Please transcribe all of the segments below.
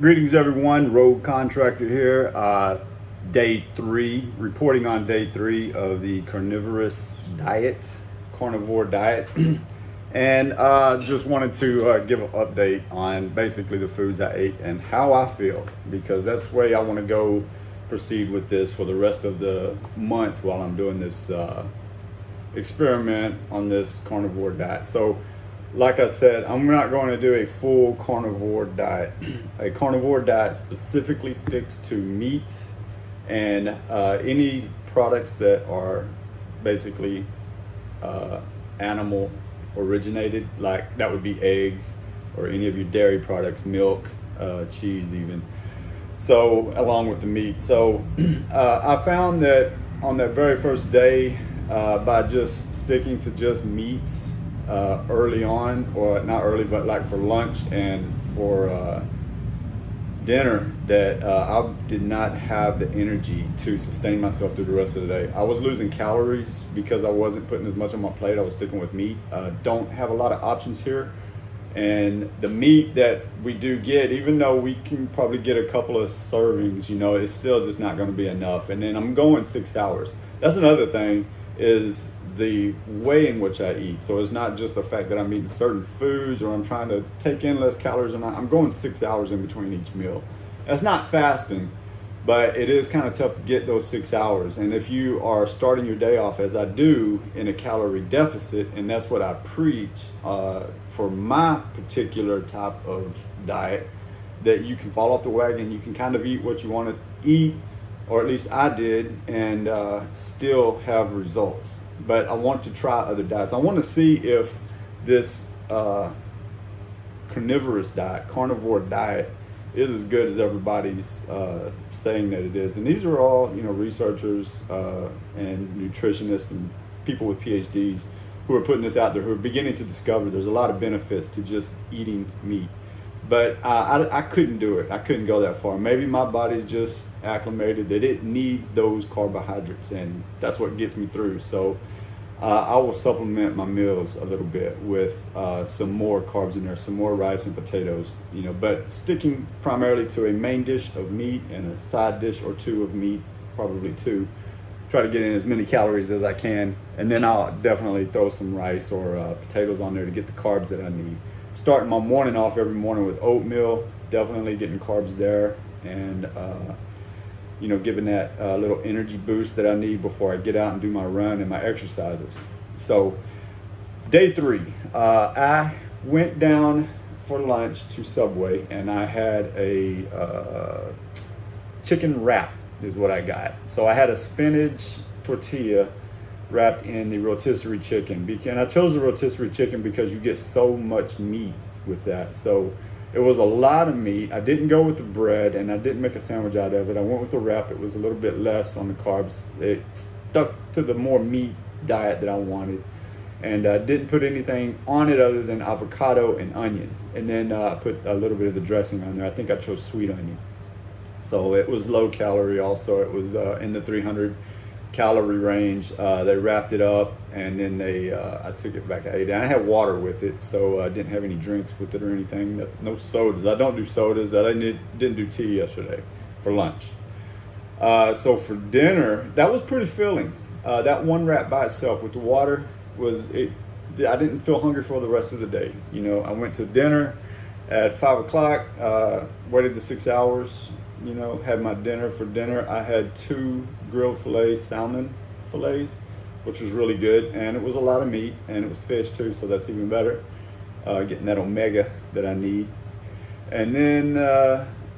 Greetings, everyone. Road Contractor here. Day 3, reporting on day 3 of the carnivore diet. And just wanted to give an update on basically the foods I ate and how I feel, because that's the way I want to go proceed with this for the rest of the month while I'm doing this experiment on this carnivore diet. So like I said, I'm not going to do a full carnivore diet. A carnivore diet specifically sticks to meat and any products that are basically animal originated, like that would be eggs or any of your dairy products, milk, cheese even. So along with the meat. So I found that on that very first day, by just sticking to just meats early on, or not early, but like for lunch and for dinner, that I did not have the energy to sustain myself through the rest of the day. I was losing calories because I wasn't putting as much on my plate. I was sticking with meat. Don't have a lot of options here. And the meat that we do get, even though we can probably get a couple of servings, it's still just not going to be enough. And then I'm going 6 hours. That's another thing, is the way in which I eat. So it's not just the fact that I'm eating certain foods or I'm trying to take in less calories or not. I'm going 6 hours in between each meal. That's not fasting, but it is kind of tough to get those 6 hours. And if you are starting your day off, as I do, in a calorie deficit, and that's what I preach for my particular type of diet, that you can fall off the wagon, you can kind of eat what you want to eat, or at least I did, and still have results. But I want to try other diets. I want to see if this carnivore diet is as good as everybody's saying that it is. And these are all, researchers and nutritionists and people with PhDs who are putting this out there, who are beginning to discover there's a lot of benefits to just eating meat. But I couldn't do it. I couldn't go that far. Maybe my body's just acclimated that it needs those carbohydrates, and that's what gets me through. So I will supplement my meals a little bit with some more carbs in there, some more rice and potatoes, but sticking primarily to a main dish of meat and a side dish or two of meat, probably two. Try to get in as many calories as I can, and then I'll definitely throw some rice or potatoes on there to get the carbs that I need. Starting my morning off every morning with oatmeal, definitely getting carbs there, and giving that little energy boost that I need before I get out and do my run and my exercises. So day 3, I went down for lunch to Subway, and I had a chicken wrap is what I got. So I had a spinach tortilla wrapped in the rotisserie chicken. And I chose the rotisserie chicken because you get so much meat with that. So it was a lot of meat. I didn't go with the bread, and I didn't make a sandwich out of it. I went with the wrap. It was a little bit less on the carbs. It stuck to the more meat diet that I wanted, and didn't put anything on it other than avocado and onion. And then I put a little bit of the dressing on there. I think I chose sweet onion. So it was low calorie also. It was in the 300 calorie range. They wrapped it up, and then I took it back. I ate it. I had water with it, so I didn't have any drinks with it or anything. No sodas. I don't do sodas. I didn't do tea yesterday for lunch. So for dinner, that was pretty filling. That one wrap by itself with the water I didn't feel hungry for the rest of the day. I went to dinner at 5 o'clock, waited the 6 hours, had my dinner. For dinner, I had 2 grilled salmon fillets, which was really good, and it was a lot of meat, and it was fish too, so that's even better. Getting that omega that I need. And then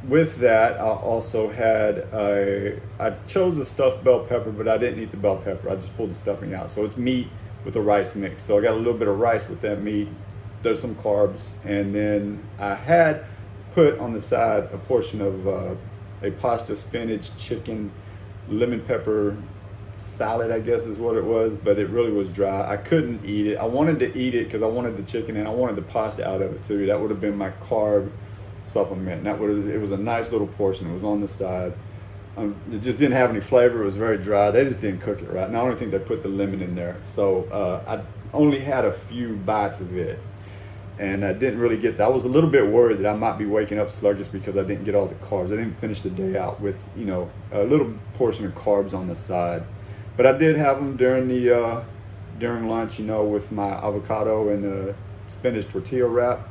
with that, I also had I chose a stuffed bell pepper, but I didn't eat the bell pepper. I just pulled the stuffing out. So it's meat with a rice mix. So I got a little bit of rice with that meat. There's some carbs, and then I had put on the side a portion of a pasta, spinach, chicken, lemon pepper salad, I guess is what it was, but it really was dry. I couldn't eat it. I wanted to eat it because I wanted the chicken and I wanted the pasta out of it too. That would have been my carb supplement. It was a nice little portion. It was on the side. It just didn't have any flavor. It was very dry. They just didn't cook it right. And I don't think they put the lemon in there. So I only had a few bites of it. And I didn't really get that. I was a little bit worried that I might be waking up sluggish because I didn't get all the carbs. I didn't finish the day out with, you know, a little portion of carbs on the side. But I did have them during lunch, you know, with my avocado and the spinach tortilla wrap.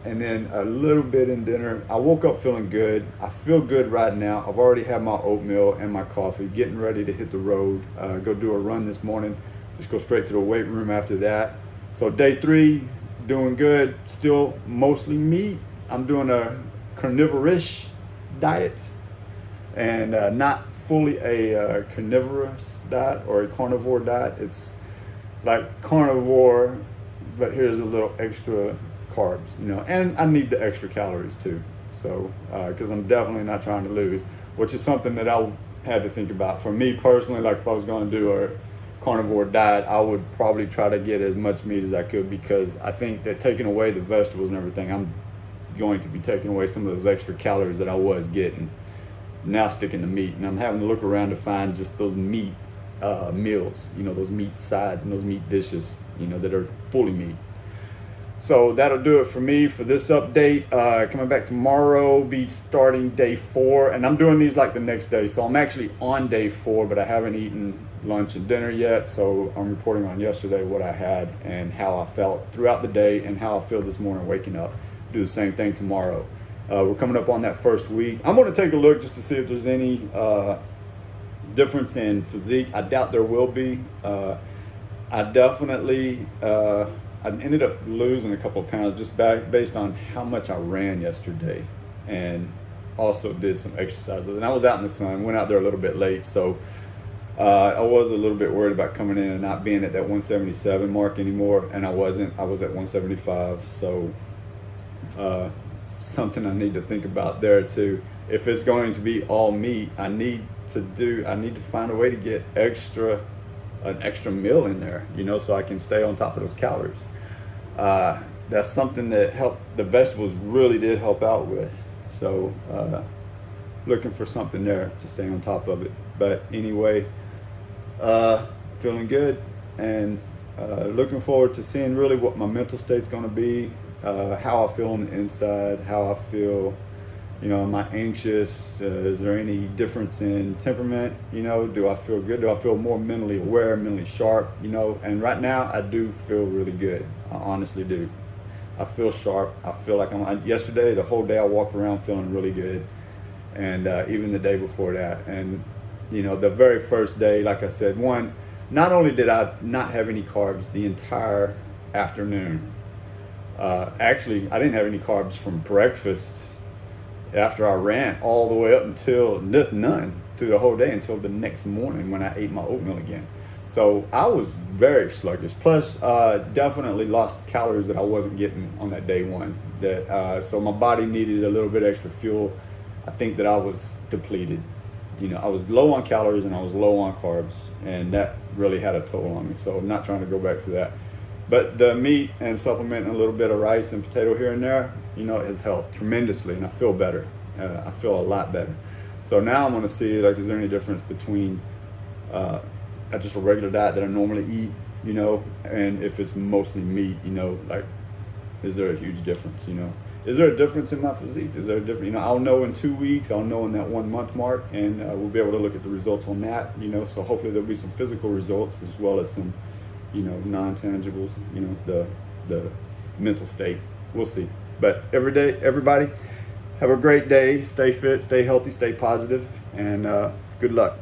And then a little bit in dinner. I woke up feeling good. I feel good right now. I've already had my oatmeal and my coffee, getting ready to hit the road, go do a run this morning, just go straight to the weight room after that. So day 3, doing good, still mostly meat. I'm doing a carnivore-ish diet, and not fully a carnivorous diet or a carnivore diet. It's like carnivore, but here's a little extra carbs, you know, and I need the extra calories too. So, because I'm definitely not trying to lose, which is something that I had to think about. For me personally, like if I was going to do a carnivore diet, I would probably try to get as much meat as I could, because I think that taking away the vegetables and everything, I'm going to be taking away some of those extra calories that I was getting, now sticking to meat. And I'm having to look around to find just those meat meals, you know, those meat sides and those meat dishes, you know, that are fully meat. So that'll do it for me for this update. Coming back tomorrow, be starting day 4, and I'm doing these like the next day. So I'm actually on day 4, but I haven't eaten lunch and dinner yet. So I'm reporting on yesterday what I had and how I felt throughout the day and how I feel this morning waking up. Do the same thing tomorrow. We're coming up on that first week. I'm going to take a look just to see if there's any difference in physique. I doubt there will be. I definitely I ended up losing a couple of pounds just based on how much I ran yesterday, and also did some exercises. And I was out in the sun, went out there a little bit late, so I was a little bit worried about coming in and not being at that 177 mark anymore, and I wasn't. I was at 175, so something I need to think about there too. If it's going to be all meat, I need to find a way to get an extra meal in there, you know, so I can stay on top of those calories. That's something that the vegetables really did help out with. So looking for something there to stay on top of it. But anyway, feeling good, and looking forward to seeing really what my mental state's going to be, how I feel on the inside, how I feel, you know, am I anxious? Is there any difference in temperament? You know, do I feel good? Do I feel more mentally aware, mentally sharp? You know, and right now I do feel really good. I honestly do. I feel sharp. I feel like yesterday, the whole day I walked around feeling really good. And even the day before that. And, you know, the very first day, like I said, not only did I not have any carbs the entire afternoon, actually, I didn't have any carbs from breakfast after I ran all the way up until none through the whole day until the next morning when I ate my oatmeal again. So I was very sluggish. Plus, definitely lost calories that I wasn't getting on that day 1. So my body needed a little bit extra fuel. I think that I was depleted. You know, I was low on calories and I was low on carbs, and that really had a toll on me. So I'm not trying to go back to that. But the meat and supplementing a little bit of rice and potato here and there, you know, it has helped tremendously, and I feel better. I feel a lot better. So now I'm going to see, like, is there any difference between just a regular diet that I normally eat, you know, and if it's mostly meat, you know, like, is there a huge difference, you know? Is there a difference in my physique? Is there a difference? You know, I'll know in 2 weeks, I'll know in that 1 month mark, and we'll be able to look at the results on that, you know, so hopefully there'll be some physical results as well as some, you know, non-tangibles, you know, the mental state. We'll see. But everybody, have a great day. Stay fit, stay healthy, stay positive, and good luck.